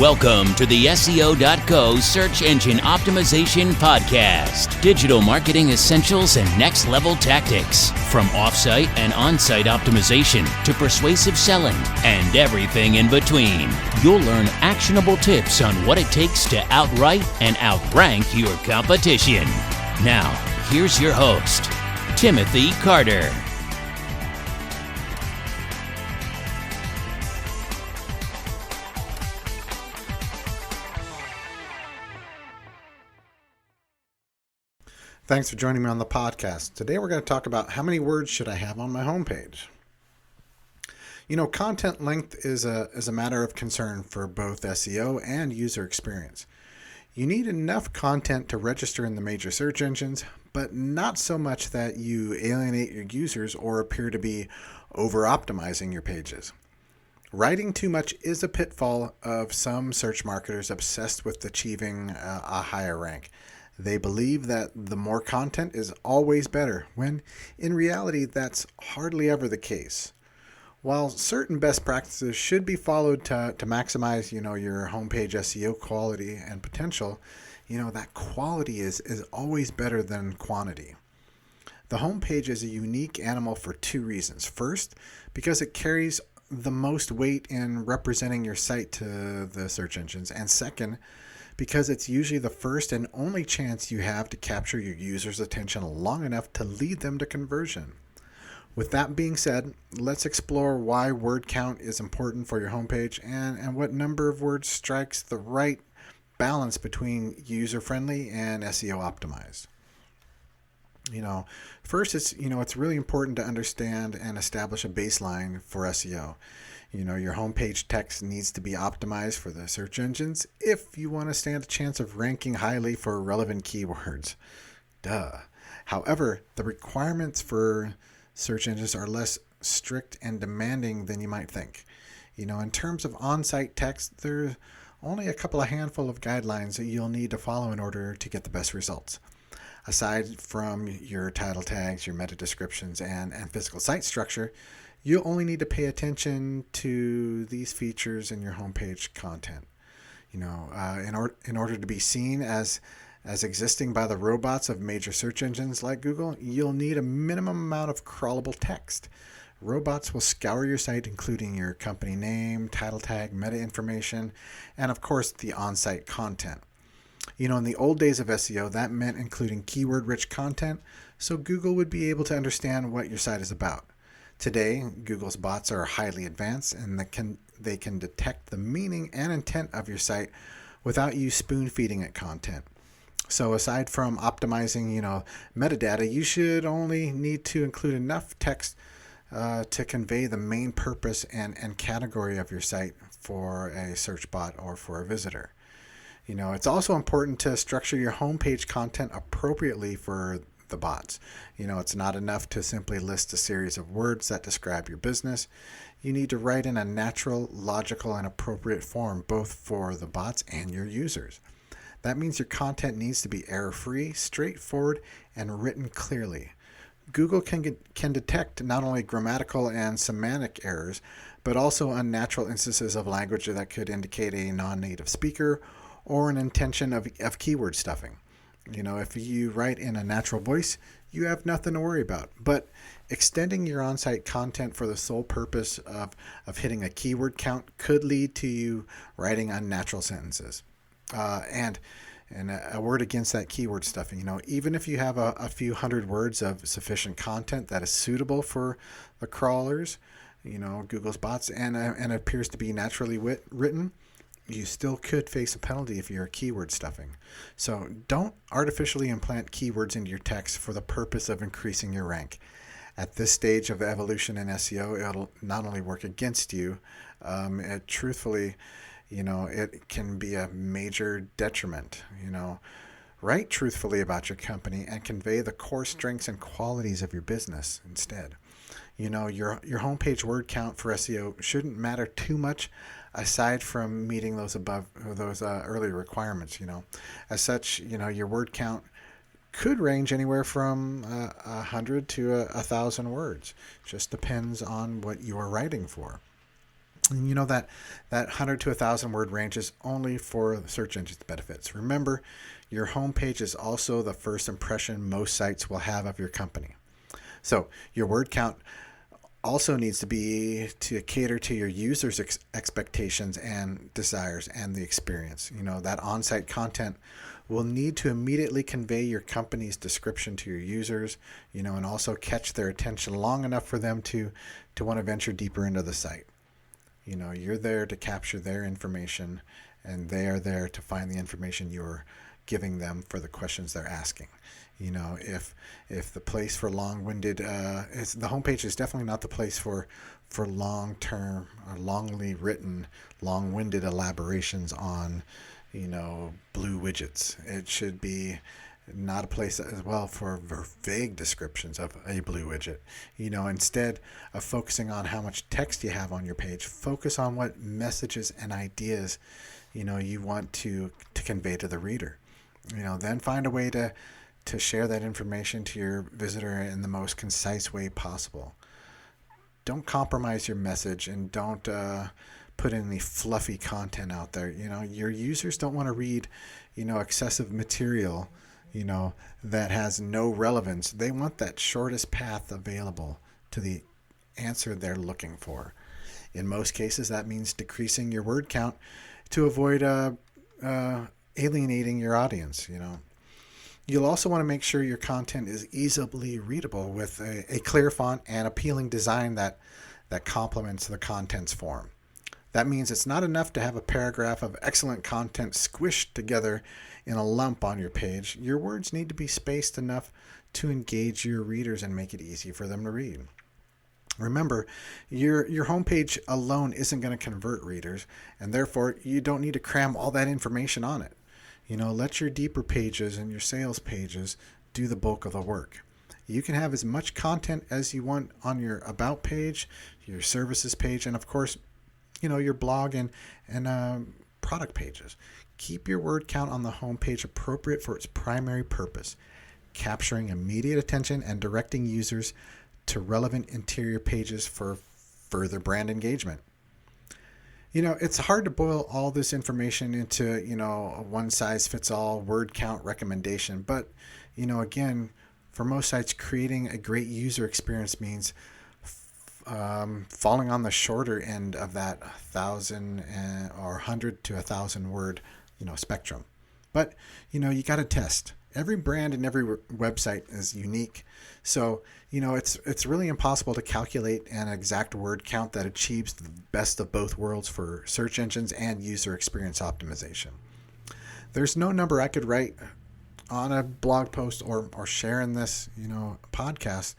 Welcome to the SEO.co Search Engine Optimization Podcast. Digital marketing essentials and next level tactics. From offsite and on-site optimization to persuasive selling and everything in between. You'll learn actionable tips on what it takes to outright and outrank your competition. Now, here's your host, Timothy Carter. Thanks for joining me on the podcast. Today we're going to talk about how many words should I have on my homepage. You know, content length is a matter of concern for both SEO and user experience. You need enough content to register in the major search engines, but not so much that you alienate your users or appear to be over-optimizing your pages. Writing too much is a pitfall of some search marketers obsessed with achieving a higher rank. They believe that the more content is always better, when in reality that's hardly ever the case. While certain best practices should be followed to maximize, your homepage SEO quality and potential, that quality is always better than quantity. The homepage is a unique animal for two reasons. First, because it carries the most weight in representing your site to the search engines, and second, because it's usually the first and only chance you have to capture your users' attention long enough to lead them to conversion. With that being said, let's explore why word count is important for your homepage and what number of words strikes the right balance between user-friendly and SEO-optimized. First, it's really important to understand and establish a baseline for SEO. Your homepage text needs to be optimized for the search engines if you want to stand a chance of ranking highly for relevant keywords. Duh. However, the requirements for search engines are less strict and demanding than you might think. In terms of on-site text, there's only a couple of handful of guidelines that you'll need to follow in order to get the best results. Aside from your title tags, your meta descriptions, and physical site structure, you'll only need to pay attention to these features in your homepage content. In order to be seen as existing by the robots of major search engines like Google, you'll need a minimum amount of crawlable text. Robots will scour your site, including your company name, title tag, meta information, and of course the on-site content. In the old days of SEO, that meant including keyword-rich content, so Google would be able to understand what your site is about. Today, Google's bots are highly advanced, and they can detect the meaning and intent of your site without you spoon-feeding it content. So aside from optimizing, metadata, you should only need to include enough text to convey the main purpose and category of your site for a search bot or for a visitor. It's also important to structure your homepage content appropriately for the bots. It's not enough to simply list a series of words that describe your business. You need to write in a natural, logical, and appropriate form, both for the bots and your users. That means your content needs to be error-free, straightforward, and written clearly. Google can detect not only grammatical and semantic errors, but also unnatural instances of language that could indicate a non-native speaker or an intention of keyword stuffing. If you write in a natural voice, you have nothing to worry about. But extending your on-site content for the sole purpose of hitting a keyword count could lead to you writing unnatural sentences. And a word against that keyword stuffing, even if you have a few hundred words of sufficient content that is suitable for the crawlers, Google's bots, and appears to be naturally written, you still could face a penalty if you're keyword stuffing. So don't artificially implant keywords into your text for the purpose of increasing your rank. At this stage of evolution in SEO, it'll not only work against you, it can be a major detriment. Write truthfully about your company and convey the core strengths and qualities of your business instead. Your homepage word count for SEO shouldn't matter too much aside from meeting those earlier requirements. As such, your word count could range anywhere from 100 to 1,000 words. Just depends on what you are writing for. And you know that 100 to 1,000 word range is only for the search engine's benefits. Remember, your homepage is also the first impression most sites will have of your company. So your word count also needs to be to cater to your users' expectations and desires and the experience. You know, that on-site content will need to immediately convey your company's description to your users, you know, and also catch their attention long enough for them to want to venture deeper into the site. You know, you're there to capture their information, and they are there to find the information you're giving them for the questions they're asking. You know, if the place for long-winded, the homepage is definitely not the place for long-term or long-winded elaborations on, you know, blue widgets. It should be not a place as well for vague descriptions of a blue widget. You know, instead of focusing on how much text you have on your page, focus on what messages and ideas, you know, you want to convey to the reader. You know, then find a way to share that information to your visitor in the most concise way possible. Don't compromise your message, and don't put any fluffy content out there. You know, your users don't want to read, you know, excessive material, you know, that has no relevance. They want that shortest path available to the answer they're looking for. In most cases, that means decreasing your word count to avoid alienating your audience. You know, you'll also want to make sure your content is easily readable with a clear font and appealing design that complements the content's form. That means it's not enough to have a paragraph of excellent content squished together in a lump on your page. Your words need to be spaced enough to engage your readers and make it easy for them to read. Remember, your homepage alone isn't going to convert readers, and therefore you don't need to cram all that information on it. You know, let your deeper pages and your sales pages do the bulk of the work. You can have as much content as you want on your about page, your services page, and of course, you know, your blog and product pages. Keep your word count on the homepage appropriate for its primary purpose, capturing immediate attention and directing users to relevant interior pages for further brand engagement. You know, it's hard to boil all this information into, you know, a one-size-fits-all word count recommendation. But, you know, again, for most sites, creating a great user experience means falling on the shorter end of that 1,000 or 100 to 1,000 word, you know, spectrum. But, you know, you got to test. Every brand and every website is unique. So, you know, it's really impossible to calculate an exact word count that achieves the best of both worlds for search engines and user experience optimization. There's no number I could write on a blog post or share in this, you know, podcast,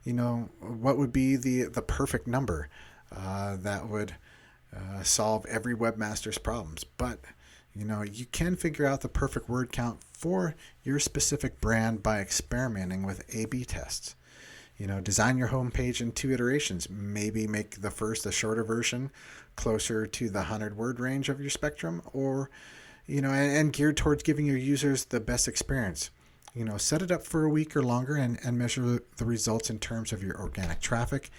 you know, what would be the perfect number that would solve every webmaster's problems. But, you know, you can figure out the perfect word count for your specific brand by experimenting with A/B tests. You know, design your homepage in 2 iterations. Maybe make the first a shorter version closer to the 100-word range of your spectrum, or, you know, and geared towards giving your users the best experience. You know, set it up for a week or longer and measure the results in terms of your organic traffic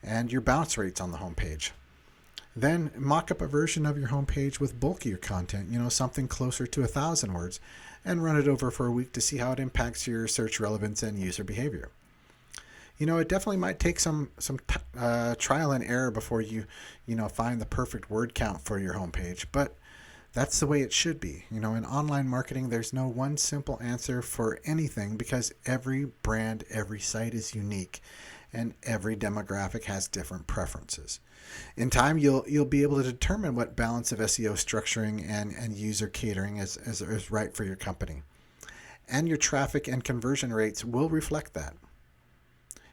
and your bounce rates on the homepage. Then mock up a version of your homepage with bulkier content, you know, something closer to 1,000 words, and run it over for a week to see how it impacts your search relevance and user behavior. You know, it definitely might take some trial and error before you find the perfect word count for your homepage, but that's the way it should be. You know, in online marketing, there's no one simple answer for anything because every brand, every site is unique, and every demographic has different preferences. In time, you'll be able to determine what balance of SEO structuring and user catering is right for your company. And your traffic and conversion rates will reflect that.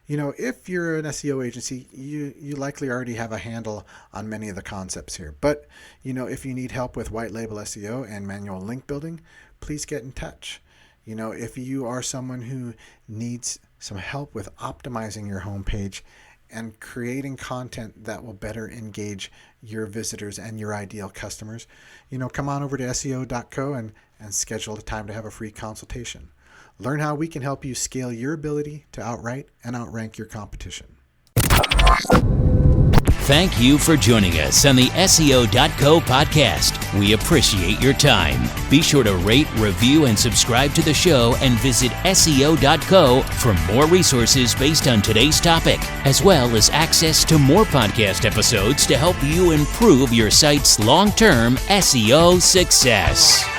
You know, if you're an SEO agency, you likely already have a handle on many of the concepts here. But, you know, if you need help with white label SEO and manual link building, please get in touch. You know, if you are someone who needs some help with optimizing your homepage and creating content that will better engage your visitors and your ideal customers, you know, come on over to SEO.co and schedule a time to have a free consultation. Learn how we can help you scale your ability to outwrite and outrank your competition. Thank you for joining us on the SEO.co podcast. We appreciate your time. Be sure to rate, review, and subscribe to the show and visit SEO.co for more resources based on today's topic, as well as access to more podcast episodes to help you improve your site's long-term SEO success.